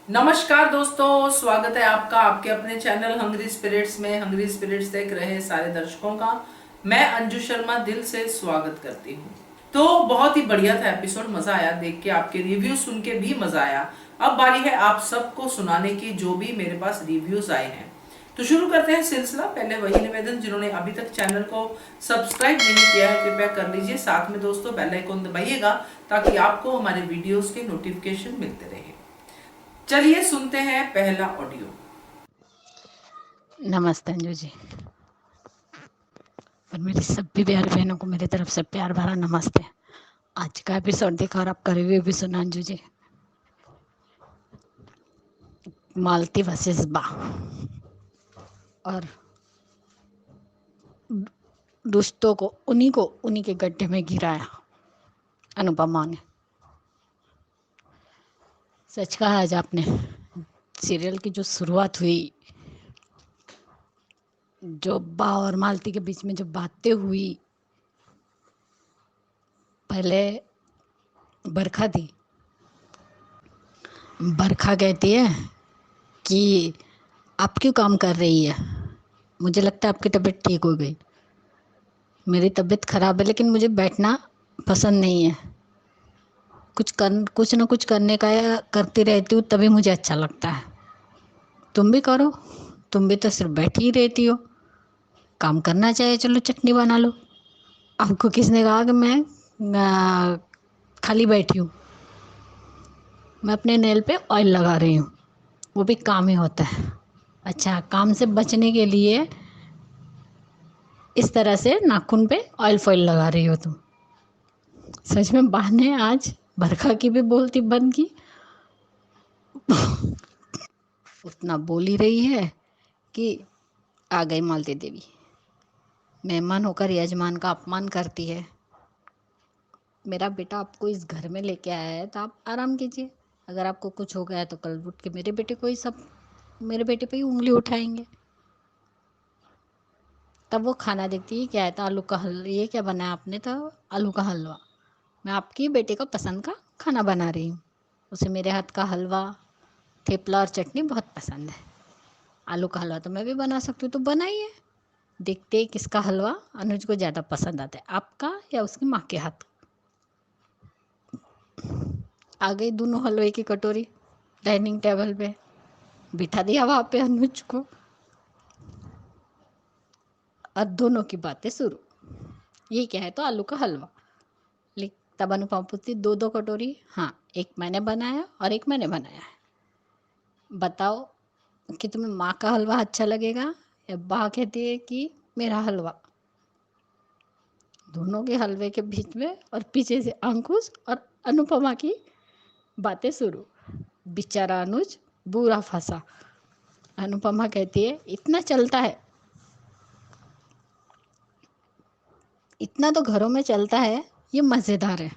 नमस्कार दोस्तों, स्वागत है आपका आपके अपने चैनल हंग्री स्पिरिट्स में। हंग्री स्पिरिट्स देख रहे सारे दर्शकों का मैं अंजू शर्मा दिल से स्वागत करती हूँ। तो बहुत ही बढ़िया था एपिसोड, मजा आया देख के, आपके रिव्यू सुन के भी मजा आया। अब बारी है आप सबको सुनाने की जो भी मेरे पास रिव्यूज आए हैं। तो शुरू करते हैं सिलसिला। पहले वही निवेदन, जिन्होंने अभी तक चैनल को सब्सक्राइब नहीं किया है कृपया कर लीजिए। साथ में दोस्तों बेल आइकन दबाइएगा ताकि आपको हमारे वीडियोस के नोटिफिकेशन मिलते रहे। चलिए सुनते हैं पहला ऑडियो। नमस्ते अंजू जी। और मेरी सभी प्यारी बहनों को मेरी तरफ से प्यार भरा नमस्ते। आज का एपिसोड देखा और आपका रिव्यू भी सुना अंजू जी। मालती वर्सेस बा और दुष्टों को उन्हीं के गड्ढे में गिराया अनुपमा ने। सच कहा आज आपने। सीरियल की जो शुरुआत हुई, जो बा और मालती के बीच में जो बातें हुई, पहले बरखा थी। बरखा कहती है कि आप क्यों काम कर रही है, मुझे लगता है आपकी तबीयत ठीक हो गई। मेरी तबीयत खराब है लेकिन मुझे बैठना पसंद नहीं है। कुछ ना कुछ करने का या करती रहती हूँ तभी मुझे अच्छा लगता है। तुम भी करो, तुम भी तो सिर्फ बैठी ही रहती हो। काम करना चाहिए, चलो चटनी बना लो। आपको किसने कहा कि मैं खाली बैठी हूँ? मैं अपने नेल पे ऑयल लगा रही हूँ, वो भी काम ही होता है। अच्छा, काम से बचने के लिए इस तरह से नाखून पे ऑयल फॉइल लगा रही हो तुम? सच में बहन ने आज बरखा की भी बोलती बंद की। उतना बोल ही रही है कि आ गई मालती देवी। मेहमान होकर यजमान का अपमान करती है। मेरा बेटा आपको इस घर में लेके आया है तो आप आराम कीजिए। अगर आपको कुछ हो गया है तो कल उठ के मेरे बेटे को ही सब, मेरे बेटे पे ही उंगली उठाएंगे। तब वो खाना देखती है, क्या है तो आलू का हलवा। ये क्या बनाया आपने? तो आलू का हलवा। मैं आपकी बेटे को पसंद का खाना बना रही हूँ। उसे मेरे हाथ का हलवा, थेपला और चटनी बहुत पसंद है। आलू का हलवा तो मैं भी बना सकती हूँ, तो बनाइए। देखते हैं किसका हलवा अनुज को ज़्यादा पसंद आता है, आपका या उसकी माँ के हाथ। आ गई दोनों हलवे की कटोरी डाइनिंग टेबल पे, बिठा दिया वहाँ पे अनुज को, और दोनों की बातें शुरू। ये क्या है? तो आलू का हलवा। तब अनुपमा पूछती, दो दो कटोरी? हाँ, एक मैंने बनाया और एक मैंने बनाया है। बताओ कि तुम्हें माँ का हलवा अच्छा लगेगा या बा कहती है कि मेरा हलवा। दोनों के हलवे के बीच में और पीछे से अंकुश और अनुपमा की बातें शुरू। बेचारा अनुज बुरा फंसा। अनुपमा कहती है, इतना चलता है, इतना तो घरों में चलता है, ये मज़ेदार है।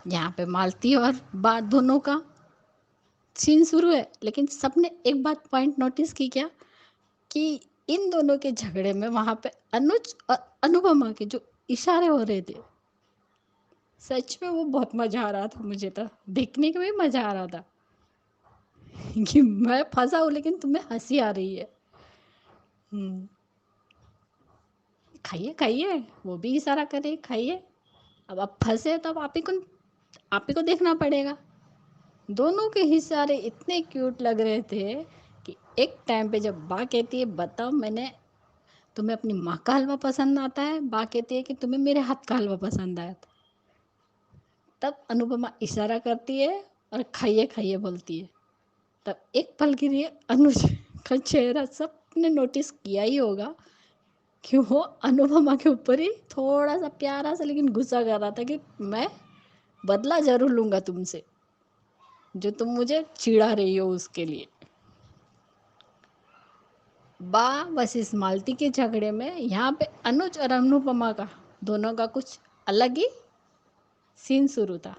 यहाँ पे मालती और बात दोनों का सीन शुरू है, लेकिन सबने एक बात पॉइंट नोटिस की क्या, कि इन दोनों के झगड़े में वहां पे अनुज और अनुपमा के जो इशारे हो रहे थे, सच में वो बहुत मजा आ रहा था। मुझे तो देखने के भी मजा आ रहा था कि मैं फंसा हूँ लेकिन तुम्हें हंसी आ रही है। हम्म, खाइए खाइए, वो भी इशारा करे खाइए। अब आप फंसे तो अब आप ही को देखना पड़ेगा। दोनों के इशारे इतने क्यूट लग रहे थे कि एक टाइम पे जब बा कहती है, बताओ मैंने, तुम्हें अपनी माँ का हलवा पसंद आता है, बा कहती है कि तुम्हें मेरे हाथ का हलवा पसंद आया था, तब अनुपमा इशारा करती है और खाइए खाइए बोलती है। तब एक पल के लिए अनुज का चेहरा सबने नोटिस किया ही होगा कि वो अनुपमा के ऊपर ही थोड़ा सा प्यारा सा लेकिन गुस्सा कर रहा था कि मैं बदला जरूर लूंगा तुमसे, जो तुम मुझे चिढ़ा रही हो उसके लिए। बा बस इस मालती के झगड़े में यहाँ पे अनुज और अनुपमा का दोनों का कुछ अलग ही सीन शुरू था,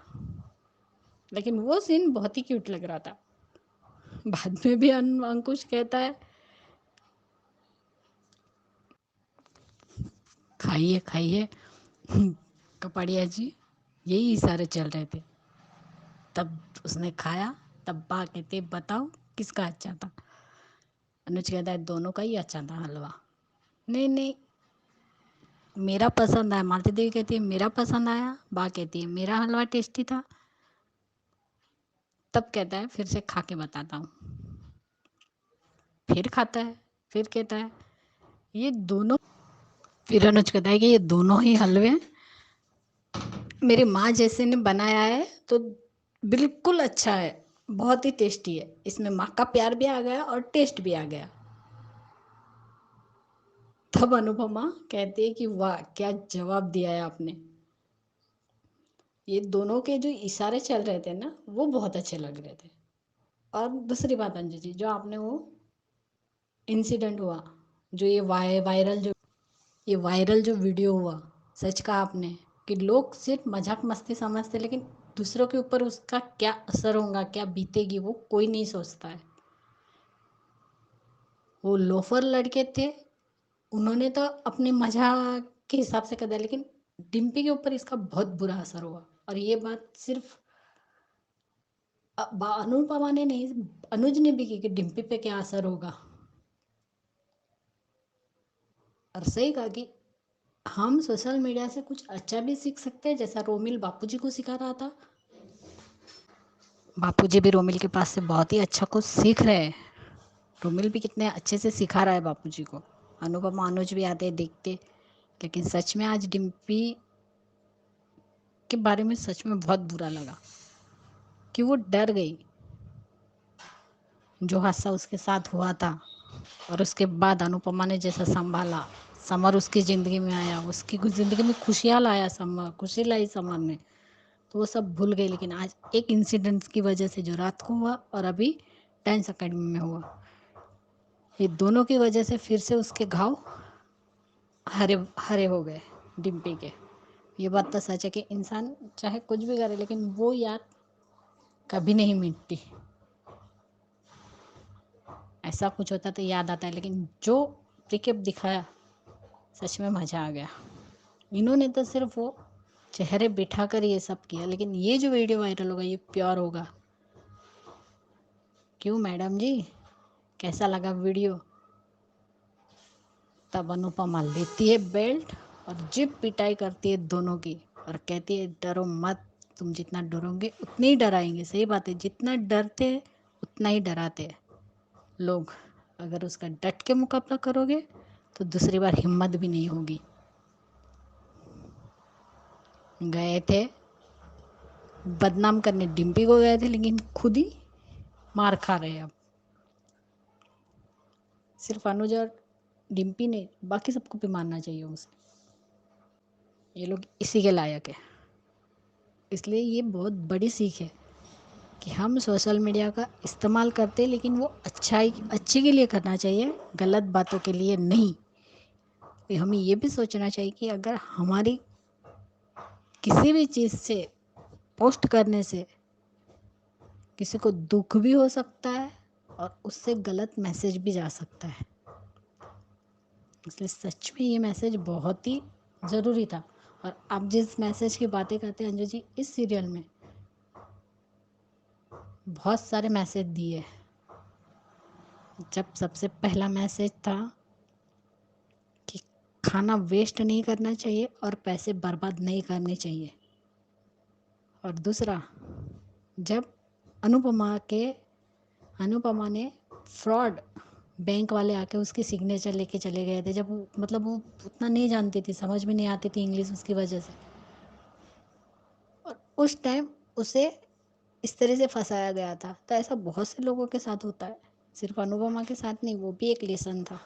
लेकिन वो सीन बहुत ही क्यूट लग रहा था। बाद में भी अंकुश कहता है, खाइए खाइए। कपाड़िया जी, यही इशारे चल रहे थे। तब उसने खाया, तब बा कहते बताओ किसका अच्छा था। अनुज कहता है दोनों का ही अच्छा था हलवा। नहीं नहीं, मेरा पसंद आया। मालती देवी कहती है मेरा पसंद आया। बा कहती है मेरा हलवा टेस्टी था। तब कहता है फिर से खा के बताता हूँ। फिर खाता है, फिर कहता है ये दोनों, फिर अनुज कहता है कि ये दोनों ही हलवे मेरी माँ जैसे ने बनाया है तो बिल्कुल अच्छा है, बहुत ही टेस्टी है। इसमें माँ का प्यार भी आ गया और टेस्ट भी आ गया। तब अनुपमा कहती है कि वाह क्या जवाब दिया है आपने। ये दोनों के जो इशारे चल रहे थे ना वो बहुत अच्छे लग रहे थे। और दूसरी बात अंजू जी, जो आपने वो इंसिडेंट हुआ, जो ये वायरल जो वीडियो हुआ, सच कहा आपने कि लोग सिर्फ मजाक मस्ती समझते, लेकिन दूसरों के ऊपर उसका क्या असर होगा, क्या बीतेगी, वो कोई नहीं सोचता है। वो लोफर लड़के थे, उन्होंने तो अपने मजाक के हिसाब से कर दिया, लेकिन डिम्पी के ऊपर इसका बहुत बुरा असर हुआ। और ये बात सिर्फ अनुपमा ने नहीं, अनुज ने भी की कि डिम्पी पे क्या असर होगा। और सही कहा कि हम सोशल मीडिया से कुछ अच्छा भी सीख सकते हैं, जैसा रोमिल बापूजी को सिखा रहा था। बापूजी भी रोमिल के पास से बहुत ही अच्छा कुछ सीख रहे हैं। रोमिल भी कितने अच्छे से सिखा रहा है बापूजी को। अनुपमा अनुज भी आते देखते। लेकिन सच में आज डिम्पी के बारे में सच में बहुत बुरा लगा कि वो डर गई। जो हादसा उसके साथ हुआ था और उसके बाद अनुपमा ने जैसा संभाला, समर उसकी ज़िंदगी में आया, उसकी ज़िंदगी में खुशियाँ लाया, समर खुशी लाई समर ने, तो वो सब भूल गई। लेकिन आज एक इंसिडेंट की वजह से जो रात को हुआ और अभी डांस अकेडमी में हुआ, ये दोनों की वजह से फिर से उसके घाव हरे हरे हो गए डिम्पी के। ये बात तो सच है कि इंसान चाहे कुछ भी करे लेकिन वो याद कभी नहीं मिटती। ऐसा कुछ होता तो याद आता है, लेकिन जो प्रिकेप दिखाया सच में मज़ा आ गया। इन्होंने तो सिर्फ वो चेहरे बिठा कर ये सब किया, लेकिन ये जो वीडियो वायरल होगा ये प्योर होगा। क्यों मैडम जी, कैसा लगा वीडियो? तब अनुपमा लेती है बेल्ट और जिप पिटाई करती है दोनों की और कहती है डरो मत, तुम जितना डरोगे उतने ही डराएंगे। सही बात है, जितना डरते उतना ही डराते हैं लोग। अगर उसका डट के मुकाबला करोगे तो दूसरी बार हिम्मत भी नहीं होगी। गए थे बदनाम करने, डिम्पी को गए थे, लेकिन खुद ही मार खा रहे हैं अब। सिर्फ अनुज और डिम्पी ने, बाकी सबको भी मानना चाहिए उसे। ये लोग इसी के लायक है। इसलिए ये बहुत बड़ी सीख है कि हम सोशल मीडिया का इस्तेमाल करते हैं, लेकिन वो अच्छे के लिए करना चाहिए, गलत बातों के लिए नहीं। हमें ये भी सोचना चाहिए कि अगर हमारी किसी भी चीज़ से पोस्ट करने से किसी को दुख भी हो सकता है और उससे गलत मैसेज भी जा सकता है। इसलिए सच में ये मैसेज बहुत ही ज़रूरी था। और आप जिस मैसेज की बातें करते हैं अंजू जी, इस सीरियल में बहुत सारे मैसेज दिए। जब सबसे पहला मैसेज था कि खाना वेस्ट नहीं करना चाहिए और पैसे बर्बाद नहीं करने चाहिए। और दूसरा, जब अनुपमा ने फ्रॉड बैंक वाले आके उसकी सिग्नेचर लेके चले गए थे, जब वो उतना नहीं जानती थी, समझ में नहीं आती थी इंग्लिश उसकी वजह से, और उस टाइम उसे इस तरह से फंसाया गया था। तो ऐसा बहुत से लोगों के साथ होता है, सिर्फ अनुपमा के साथ नहीं। वो भी एक लेसन था।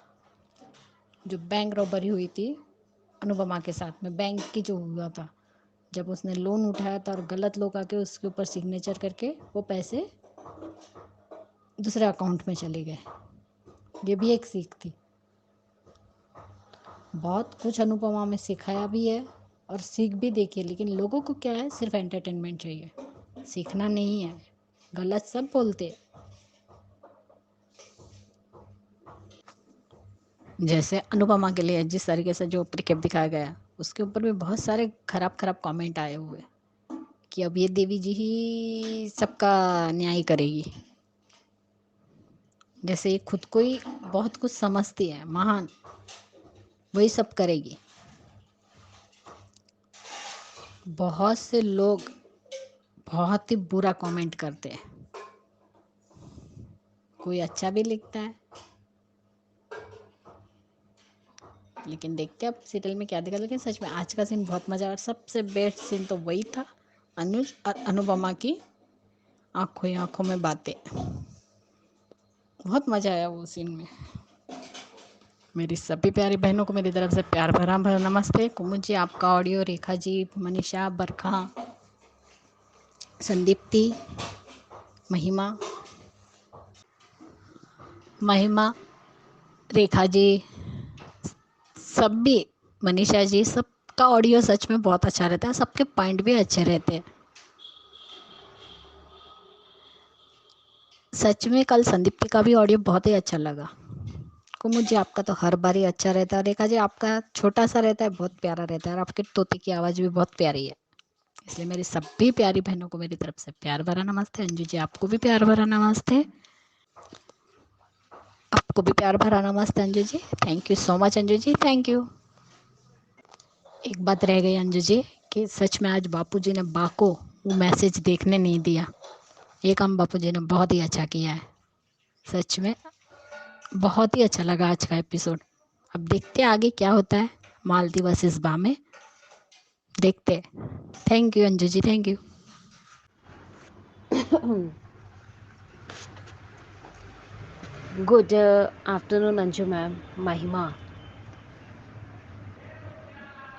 जो बैंक रॉबरी हुई थी अनुपमा के साथ में, बैंक की जो हुआ था, जब उसने लोन उठाया था और गलत लोग आके उसके ऊपर सिग्नेचर करके वो पैसे दूसरे अकाउंट में चले गए। ये भी एक सीख थी। बहुत कुछ अनुपमा में सिखाया भी है और सीख भी देखी है, लेकिन लोगों को क्या है, सिर्फ एंटरटेनमेंट चाहिए, सीखना नहीं है। गलत सब बोलते। जैसे अनुपमा के लिए जिस तरीके से जो प्रिकेप दिखाया गया, उसके ऊपर भी बहुत सारे खराब खराब कमेंट आए हुए कि अब ये देवी जी ही सबका न्याय करेगी। जैसे ये खुद को ही बहुत कुछ समझती है, महान, वही सब करेगी। बहुत से लोग बहुत ही बुरा कमेंट करते हैं, कोई अच्छा भी लिखता है, लेकिन देखते हैं अब सीरियल में क्या दिखा। लेकिन सच में आज का सीन बहुत मजा आया। सबसे बेस्ट सीन तो वही था, अनुज और अनुपमा की आंखों ही आंखों में बातें। बहुत मजा आया वो सीन में। मेरी सभी प्यारी बहनों को मेरी तरफ से प्यार भरा भरा नमस्ते। कुमुद जी आपका ऑडियो, रेखा जी, मनीषा, बरखा, संदीप्ति, महिमा, महिमा, रेखा जी, सभी, मनीषा जी, सबका ऑडियो सच में बहुत अच्छा रहता है, सबके पॉइंट भी अच्छे रहते हैं। सच में कल संदीप्ति का भी ऑडियो बहुत ही अच्छा लगा। कुमुद जी आपका तो हर बार ही अच्छा रहता है। रेखा जी आपका छोटा सा रहता है, बहुत प्यारा रहता है, और आपके तोते की आवाज़ भी बहुत प्यारी है। इसलिए मेरी सभी प्यारी बहनों को मेरी तरफ से प्यार भरा नमस्ते। अंजू जी आपको भी प्यार भरा नमस्ते। आपको भी प्यार भरा नमस्ते Anju ji. Thank you so much Anju ji, thank you. एक बात रह गई अंजू जी, कि सच में आज बापूजी ने बा को वो मैसेज देखने नहीं दिया। ये काम बापूजी ने बहुत ही अच्छा किया है। सच में बहुत ही अच्छा लगा आज का एपिसोड। अब देखते हैं आगे क्या होता है मालती वर्सेस बा में, देखते हैं। Thank you Anju ji, thank you. Good afternoon Anju ma'am, Mahima.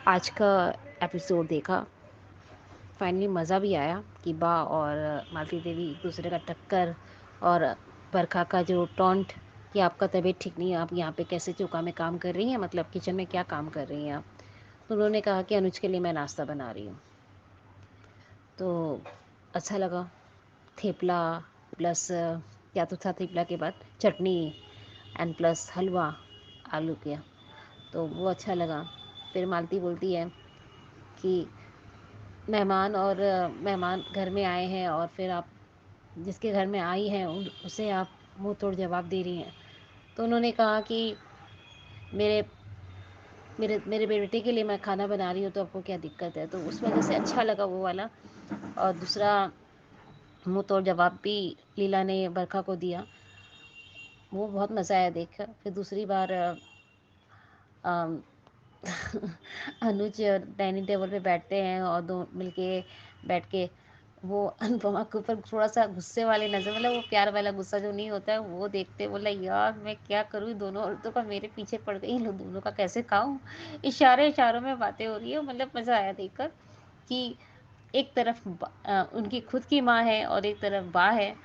आज का एपिसोड देखा, फाइनली मज़ा भी आया कि बा और मालती देवी एक दूसरे का टक्कर, और बरखा का जो टॉन्ट कि आपका तबीयत ठीक नहीं है, आप यहाँ पे कैसे चौका में काम कर रही हैं, मतलब किचन में क्या काम कर रही हैं आप। तो उन्होंने कहा कि अनुज के लिए मैं नाश्ता बना रही हूँ, तो अच्छा लगा। थेपला प्लस क्या तो था, थेपला के बाद चटनी एंड प्लस हलवा आलू के, तो वो अच्छा लगा। फिर मालती बोलती है कि मेहमान घर में आए हैं, और फिर आप जिसके घर में आई हैं उसे आप मुंह तोड़ जवाब दे रही हैं। तो उन्होंने कहा कि मेरे मेरे मेरे बेटे के लिए मैं खाना बना रही हूँ, तो आपको क्या दिक्कत है। तो उस वजह से अच्छा लगा वो वाला। और दूसरा मुंह तोड़ जवाब भी लीला ने बरखा को दिया, वो बहुत मज़ा आया देखकर। फिर दूसरी बार अम, अनुज डाइनिंग टेबल पे बैठते हैं और दो मिलके बैठ के वो अनुपमा के ऊपर थोड़ा सा गुस्से वाली नज़र, मतलब वो प्यार वाला गुस्सा जो नहीं होता है वो देखते, बोला यार मैं क्या करूँ, दोनों औरतों का मेरे पीछे पड़ गई, इन दोनों का कैसे खाऊं। इशारों में बातें हो रही है, मतलब मज़ा आया देखकर कि एक तरफ उनकी खुद की माँ है और एक तरफ बा है,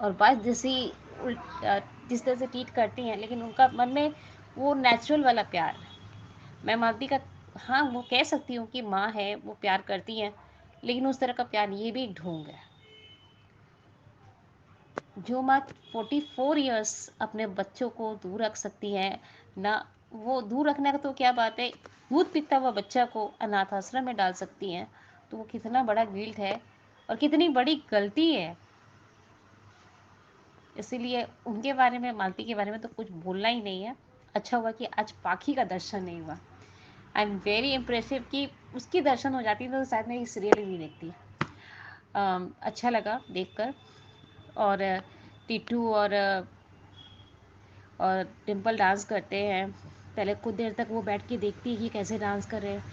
और बा जैसी जिस तरह से ट्रीट करती हैं, लेकिन उनका मन में वो नेचुरल वाला प्यार। मैं मानती का, हाँ वो कह सकती हूँ कि माँ है, वो प्यार करती हैं, लेकिन उस तरह का प्यार, ये भी एक ढोंग है। जो माँ 44 इयर्स अपने बच्चों को दूर रख सकती हैं ना, वो दूर रखने का तो क्या बात है, दूध पीता हुआ बच्चा को अनाथ आश्रम में डाल सकती हैं, तो वो कितना बड़ा गिल्ट है और कितनी बड़ी गलती है। इसीलिए उनके बारे में, मालती के बारे में तो कुछ बोलना ही नहीं है। अच्छा हुआ कि आज पाखी का दर्शन नहीं हुआ। आई एम वेरी इम्प्रेसिव कि उसकी दर्शन हो जाती तो शायद मैं ये सीरियल ही नहीं देखती। अच्छा लगा देखकर। और टीटू और डिम्पल डांस करते हैं। पहले कुछ देर तक वो बैठ के देखती है कि कैसे डांस कर रहे हैं,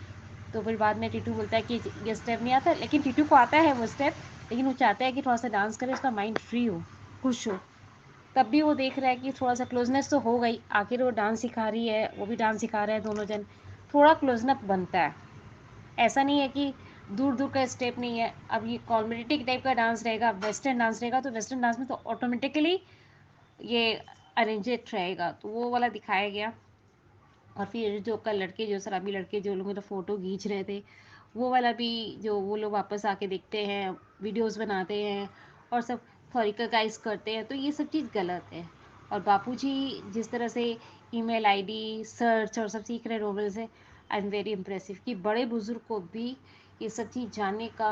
तो फिर बाद में टीटू बोलता है कि ये स्टेप नहीं आता, लेकिन टीटू को आता है वो स्टेप, लेकिन वो चाहता है कि थोड़ा सा डांस करे, उसका माइंड फ्री हो, खुश हो। तब भी वो देख रहा है कि थोड़ा सा क्लोजनेस तो हो गई, आखिर वो डांस सिखा रही है, वो भी डांस सिखा रहे हैं, दोनों जन थोड़ा क्लोजनेस बनता है। ऐसा नहीं है कि दूर दूर का स्टेप नहीं है। अब ये कॉमेडी टाइप का डांस रहेगा, वेस्टर्न डांस रहेगा, तो वेस्टर्न डांस में तो ऑटोमेटिकली ये अरेंजेड रहेगा, तो वो वाला दिखाया गया। और फिर जो कल लड़के, जो शराबी लड़के जो लोगों ने फ़ोटो खींच रहे थे, वो वाला भी, जो वो लोग वापस आके देखते हैं, वीडियोस बनाते हैं और सब थॉरिकलाइज करते हैं, तो ये सब चीज़ गलत है। और बापूजी जिस तरह से ईमेल आईडी सर्च और सब सीख रहे नोवेल से, आई एम वेरी इम्प्रेसिव कि बड़े बुजुर्ग को भी ये सब चीज़ जानने का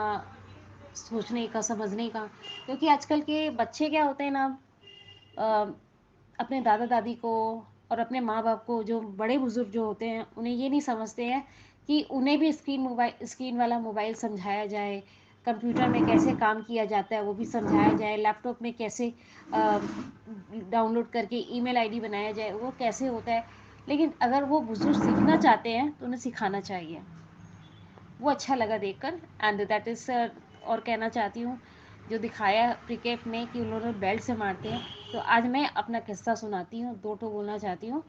सोचने का, समझने का। क्योंकि आजकल के बच्चे क्या होते हैं ना, अ, अपने दादा दादी को और अपने माँ बाप को, जो बड़े बुजुर्ग जो होते हैं, उन्हें ये नहीं समझते हैं कि उन्हें भी स्क्रीन वाला मोबाइल समझाया जाए, कंप्यूटर में कैसे काम किया जाता है वो भी समझाया जाए, लैपटॉप में कैसे डाउनलोड करके ईमेल आईडी बनाया जाए, वो कैसे होता है। लेकिन अगर वो बुजुर्ग सीखना चाहते हैं तो उन्हें सिखाना चाहिए। वो अच्छा लगा देखकर। एंड दैट इज, और कहना चाहती हूँ, जो दिखाया क्रिकेट में कि उन्होंने बेल्ट से मारते हैं, तो आज मैं अपना किस्सा सुनाती हूँ, दो ठो बोलना चाहती हूँ।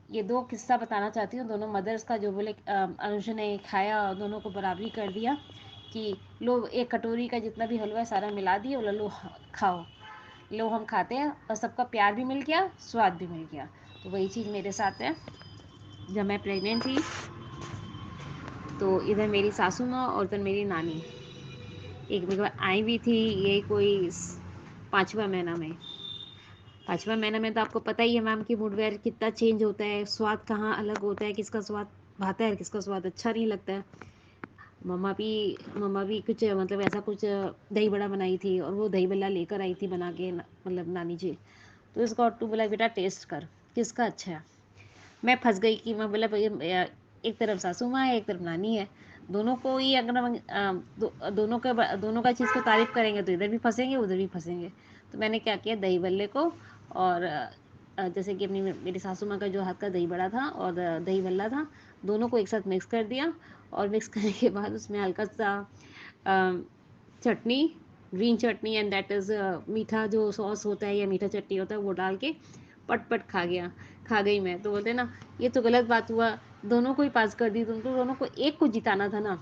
ये दो किस्सा बताना चाहती हूँ, दोनों मदर्स का। जो बोले अनुज ने खाया और दोनों को बराबरी कर दिया कि लो एक कटोरी का जितना भी हलवा है सारा मिला दिए, बोला लो खाओ। लो हम खाते हैं, और सबका प्यार भी मिल गया, स्वाद भी मिल गया। तो वही चीज़ मेरे साथ है। जब मैं प्रेग्नेंट थी तो इधर मेरी सासू माँ और उधर मेरी नानी एक मेरे को आई भी थी। ये कोई 5वां महीना में। 5वां महीना में तो आपको पता ही है मैम कि मूडवेयर कितना चेंज होता है, स्वाद कहाँ अलग होता है, किसका स्वाद भाता है, किसका स्वाद अच्छा नहीं लगता है। मम्मा भी कुछ मतलब ऐसा कुछ दही बड़ा बनाई थी, और वो दही बल्ला लेकर आई थी बना के मतलब नानी जी। तो इसको ऑटू बोला बेटा टेस्ट कर किसका अच्छा है। मैं फंस गई कि मैं बोला भैया एक तरफ सासू माँ है, एक तरफ नानी है, दोनों को ही अगर हम दोनों का चीज़ को तारीफ करेंगे तो इधर भी फंसेंगे उधर भी फंसेंगे। तो मैंने क्या किया, दही बल्ले को और जैसे कि अपनी मेरी सासू माँ का जो हाथ का दही बड़ा था और दही बल्ला था, दोनों को एक साथ मिक्स कर दिया। और मिक्स करने के बाद उसमें हल्का सा चटनी, green chutney, and that is मीठा जो सॉस होता है या मीठा चटनी होता है वो डाल के पट पट खा गई मैं। तो बोलते ना ये तो गलत बात हुआ, दोनों को ही पास कर दी, तुमको दोनों को एक को जिताना था ना।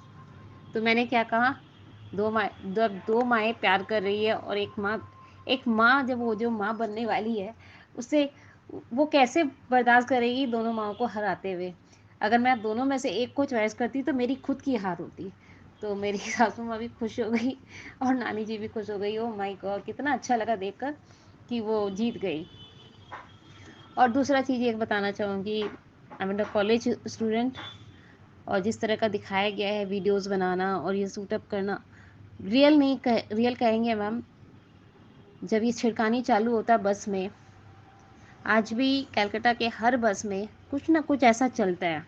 तो मैंने क्या कहा, दो माएँ प्यार कर रही है, और एक माँ जब वो जो माँ बनने वाली है उससे वो कैसे बर्दाश्त करेगी दोनों माओं को हराते हुए। अगर मैं दोनों में से एक को चॉइस करती तो मेरी खुद की हार होती। तो मेरी सासू माँ भी खुश हो गई और नानी जी भी खुश हो गई। ओह माय गॉड, कितना अच्छा लगा देखकर कि वो जीत गई। और दूसरा चीज़ एक बताना चाहूँगी, I am a college student, और जिस तरह का दिखाया गया है वीडियोस बनाना और ये सूटअप करना, रियल कहेंगे मैम। जब ये छिड़कानी चालू होता है बस में, आज भी कलकत्ता के हर बस में कुछ ना कुछ ऐसा चलता है।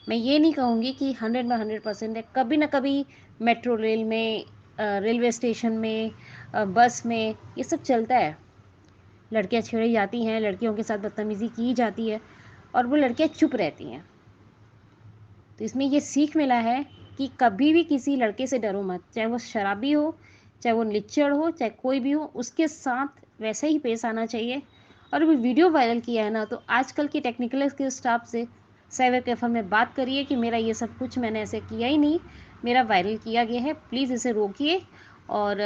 मैं ये नहीं कहूँगी कि 100% है, कभी ना कभी मेट्रो रेल में, रेलवे स्टेशन में, बस में ये सब चलता है। लड़कियां छेड़ी जाती हैं, लड़कियों के साथ बदतमीज़ी की जाती है, और वो लड़कियां चुप रहती हैं। तो इसमें ये सीख मिला है कि कभी भी किसी लड़के से डरो मत, चाहे वो शराबी हो, चाहे वो लिच्चड़ हो, चाहे कोई भी हो, उसके साथ वैसे ही पेश आना चाहिए। और अभी वीडियो वायरल किया है ना, तो आजकल की टेक्निकल के स्टाफ से साइबर कैफे में बात करिए कि मेरा ये सब कुछ मैंने ऐसे किया ही नहीं, मेरा वायरल किया गया है, प्लीज़ इसे रोकिए। और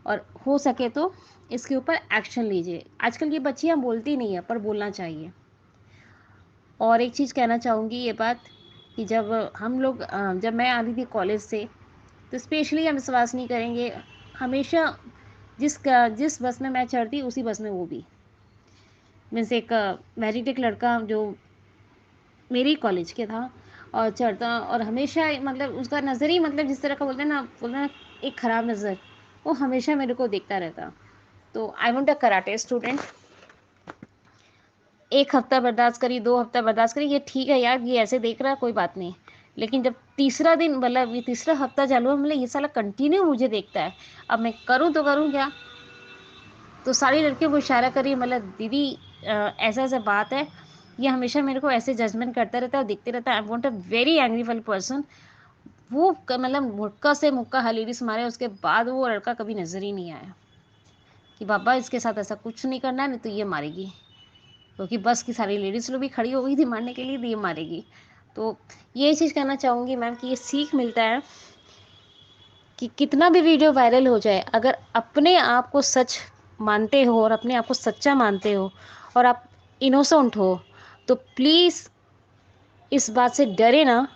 और हो सके तो इसके ऊपर एक्शन लीजिए। आजकल की बच्चियां बोलती नहीं है, पर बोलना चाहिए। और एक चीज़ कहना चाहूँगी ये बात कि जब मैं आ रही थी कॉलेज से, तो स्पेशली हम विश्वास नहीं करेंगे, हमेशा जिस बस में मैं चढ़ती उसी बस में वो भी, मीन्स एक मैरिटेक लड़का जो मेरे ही कॉलेज के था और चढ़ता, और हमेशा मतलब उसका नज़र ही मतलब जिस तरह का बोलते हैं ना एक ख़राब नज़र, वो हमेशा मेरे को देखता रहता। तो I want a karate student. 1 हफ्ता बर्दाश्त करी, 2 हफ्ता बर्दाश्त करी, ये ठीक है यार, ये ऐसे देख रहा है कोई बात नहीं। लेकिन जब तीसरा दिन मतलब ये तीसरा हफ्ता चालू हुआ, मतलब ये साला कंटिन्यू मुझे देखता है, अब मैं करूँ तो करूँ क्या। तो सारी लड़कियों को इशारा करी, मतलब दीदी ऐसा ऐसा बात है, ये हमेशा मेरे को ऐसे जजमेंट करता रहता है और देखते रहता है। I want a very angry person. वो मतलब मुक्का से मुक्का हलीरिस मारे, उसके बाद वो लड़का कभी नजर ही नहीं आया कि बाबा इसके साथ ऐसा कुछ नहीं करना है, नहीं तो ये मारेगी। क्योंकि बस की सारी लेडीज लोग भी खड़ी हो गई थी मारने के लिए, तो ये मारेगी। तो ये चीज़ कहना चाहूँगी मैम कि ये सीख मिलता है कि कितना भी वीडियो वायरल हो जाए, अगर अपने आप को सच मानते हो और अपने आप को सच्चा मानते हो और आप इनोसेंट हो, तो प्लीज़ इस बात से डरे ना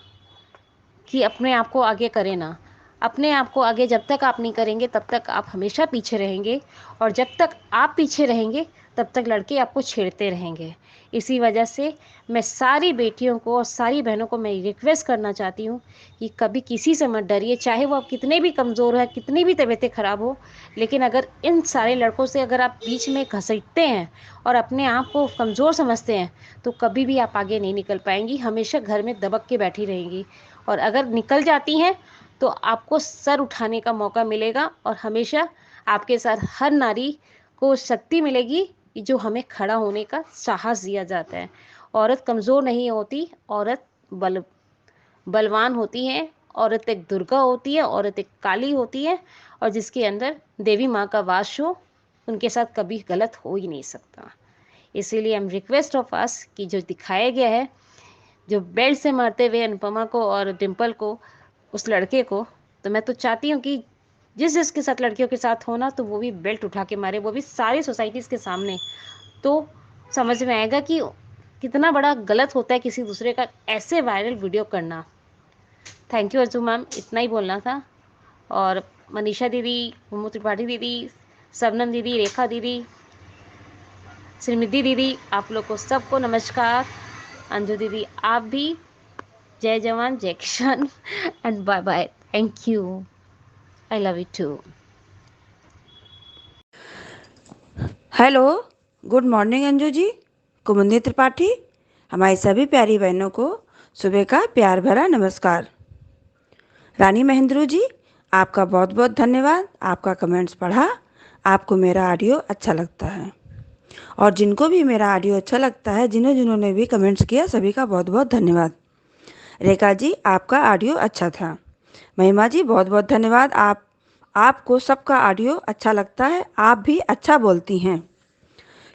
कि अपने आप को आगे करें ना। अपने आप को आगे जब तक आप नहीं करेंगे तब तक आप हमेशा पीछे रहेंगे, और जब तक आप पीछे रहेंगे तब तक लड़के आपको छेड़ते रहेंगे। इसी वजह से मैं सारी बेटियों को और सारी बहनों को मैं रिक्वेस्ट करना चाहती हूँ कि कभी किसी से मत डरिए, चाहे वो आप कितने भी कमज़ोर हैं, कितनी भी तबीयतें ख़राब हो, लेकिन अगर इन सारे लड़कों से अगर आप बीच में घसीटते हैं और अपने आप को कमज़ोर समझते हैं, तो कभी भी आप आगे नहीं निकल पाएंगी, हमेशा घर में दबक के बैठी रहेंगी। और अगर निकल जाती हैं तो आपको सर उठाने का मौका मिलेगा और हमेशा आपके साथ हर नारी को शक्ति मिलेगी कि जो हमें खड़ा होने का साहस दिया जाता है। औरत कमज़ोर नहीं होती, औरत बलवान होती है। औरत एक दुर्गा होती है, औरत एक काली होती है, और जिसके अंदर देवी माँ का वास हो, उनके साथ कभी गलत हो ही नहीं सकता। इसीलिए हम रिक्वेस्ट ऑफ अस कि जो दिखाया गया है, जो बेल्ट से मारते हुए अनुपमा को और डिम्पल को, उस लड़के को, तो मैं तो चाहती हूँ कि जिस जिसके साथ लड़कियों के साथ होना, तो वो भी बेल्ट उठा के मारे, वो भी सारी सोसाइटीज़ के सामने। तो समझ में आएगा कि कितना बड़ा गलत होता है किसी दूसरे का ऐसे वायरल वीडियो करना। थैंक यू अर्जू मैम, इतना ही बोलना था। और मनीषा दीदी, मोमो त्रिपाठी दीदी, सबनम दीदी, रेखा दीदी, श्रीनिधि दीदी, आप लोग को सबको नमस्कार। अंजू दीदी आप भी, जय जवान जय किसान and bye bye. Thank you, I love you too. Hello, good morning Anju ji, Kumudi Tripathi, हमारी सभी प्यारी बहनों को सुबह का प्यार भरा नमस्कार। रानी महेंद्रू जी, आपका बहुत बहुत धन्यवाद। आपका कमेंट्स पढ़ा, आपको मेरा ऑडियो अच्छा लगता है, और जिनको भी मेरा ऑडियो अच्छा लगता है, जिन्होंने भी कमेंट्स किया, सभी का बहुत बहुत धन्यवाद। रेखा जी, आपका ऑडियो अच्छा था। महिमा जी, बहुत बहुत धन्यवाद। आपको सबका ऑडियो अच्छा लगता है, आप भी अच्छा बोलती हैं।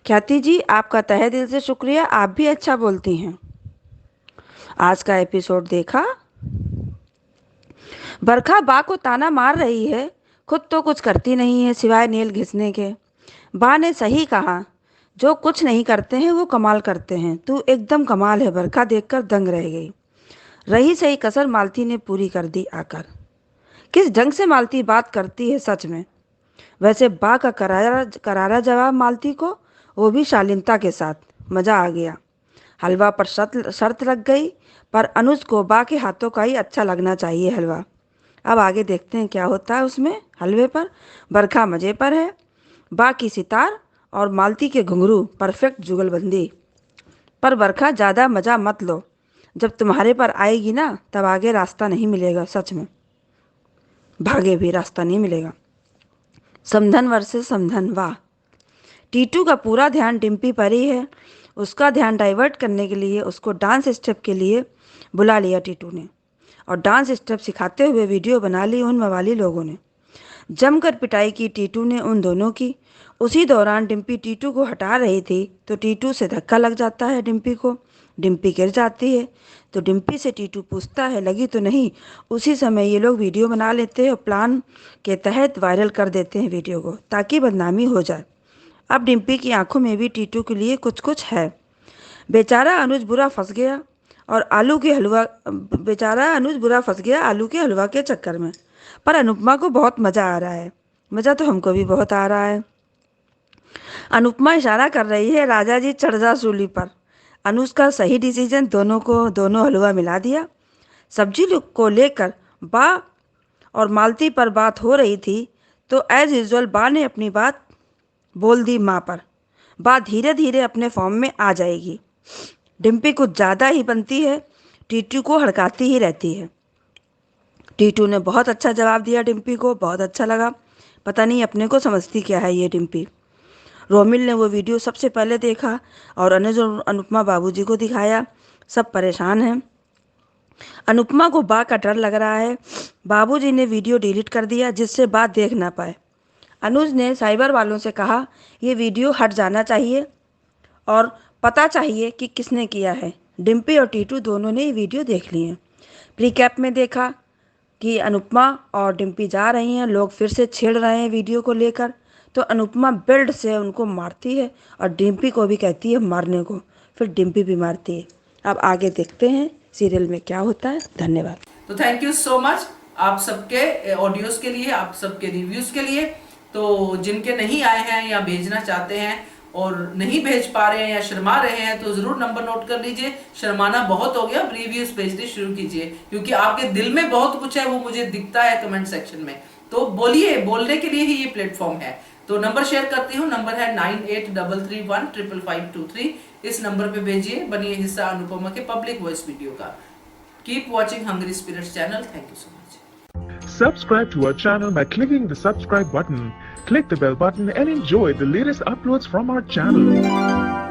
ख्याति जी, आपका तहे दिल से शुक्रिया, आप भी अच्छा बोलती हैं। आज का एपिसोड देखा, बरखा बा को ताना मार रही है, खुद तो कुछ करती नहीं है सिवाय नेल घिसने के। बा ने सही कहा, जो कुछ नहीं करते हैं वो कमाल करते हैं। तू एकदम कमाल है बरखा, देखकर दंग रह गई। रही सही कसर मालती ने पूरी कर दी आकर। किस ढंग से मालती बात करती है सच में। वैसे बा का करारा जवाब मालती को, वो भी शालीनता के साथ। मज़ा आ गया। हलवा पर शर्त लग गई, पर अनुज को बा के हाथों का ही अच्छा लगना चाहिए हलवा। अब आगे देखते हैं क्या होता है उसमें हलवे पर। बरखा मज़े पर है, बा की सितार और मालती के घुंघरू परफेक्ट जुगलबंदी। पर बरखा ज़्यादा मज़ा मत लो, जब तुम्हारे पर आएगी ना, तब आगे रास्ता नहीं मिलेगा। सच में भागे भी रास्ता नहीं मिलेगा। समधन वर्सेस समधन, वाह। टीटू का पूरा ध्यान डिम्पी पर ही है। उसका ध्यान डाइवर्ट करने के लिए उसको डांस स्टेप के लिए बुला लिया टीटू ने, और डांस स्टेप सिखाते हुए वीडियो बना ली उन मवाली लोगों ने। जमकर पिटाई की टीटू ने उन दोनों की। उसी दौरान डिम्पी टीटू को हटा रही थी, तो टीटू से धक्का लग जाता है डिम्पी को। डिम्पी गिर जाती है, तो डिम्पी से टीटू पूछता है लगी तो नहीं। उसी समय ये लोग वीडियो बना लेते हैं और प्लान के तहत वायरल कर देते हैं वीडियो को, ताकि बदनामी हो जाए। अब डिम्पी की आंखों में भी टीटू के लिए कुछ कुछ है। बेचारा अनुज बुरा फंस गया आलू के हलवा के चक्कर में। पर अनुपमा को बहुत मज़ा आ रहा है। मज़ा तो हमको भी बहुत आ रहा है। अनुपमा इशारा कर रही है, राजा जी चढ़ जा सूली पर। अनुज का सही डिसीजन, दोनों हलवा मिला दिया। सब्जी को लेकर बा और मालती पर बात हो रही थी, तो एज यूजुअल बा ने अपनी बात बोल दी माँ पर। बा धीरे धीरे अपने फॉर्म में आ जाएगी। डिम्पी कुछ ज़्यादा ही बनती है, टीटू को हड़काती ही रहती है। टीटू ने बहुत अच्छा जवाब दिया डिम्पी को, बहुत अच्छा लगा। पता नहीं अपने को समझती क्या है ये डिम्पी। रोमिल ने वो वीडियो सबसे पहले देखा और अनुज और अनुपमा बाबूजी को दिखाया। सब परेशान हैं। अनुपमा को बा का डर लग रहा है। बाबूजी ने वीडियो डिलीट कर दिया जिससे बात देख ना पाए। अनुज ने साइबर वालों से कहा ये वीडियो हट जाना चाहिए और पता चाहिए कि किसने किया है। डिम्पी और टीटू दोनों ने ये वीडियो देख लिए। प्री कैप में देखा कि अनुपमा और डिम्पी जा रही हैं, लोग फिर से छेड़ रहे हैं वीडियो को लेकर, तो अनुपमा बेल्ट से उनको मारती है और डिम्पी को भी कहती है मारने को, फिर डिम्पी भी मारती है। अब आगे देखते हैं सीरियल में क्या होता है। धन्यवाद। तो थैंक यू सो मच आप सबके ऑडियोज के लिए, आप सबके रिव्यूज के लिए। तो जिनके नहीं आए हैं या भेजना चाहते हैं और नहीं भेज पा रहे हैं या शर्मा रहे हैं तो जरूर नंबर नोट कर लीजिए। शर्माना बहुत हो गया, अब रिव्यूज भेजने शुरू कीजिए, क्योंकि आपके दिल में बहुत कुछ है वो मुझे दिखता है कमेंट सेक्शन में। तो बोलिए, बोलने के लिए ही ये प्लेटफॉर्म है। तो नंबर शेयर करती हूँ, नंबर है 9833155523। इस नंबर पे भेजिए, बनिए हिस्सा अनुपमा के पब्लिक वॉइस वीडियो का। Keep watching hungry spirits channel. Thank you so much. Subscribe to our channel by clicking the subscribe button. Click the bell button and enjoy the latest uploads from our channel.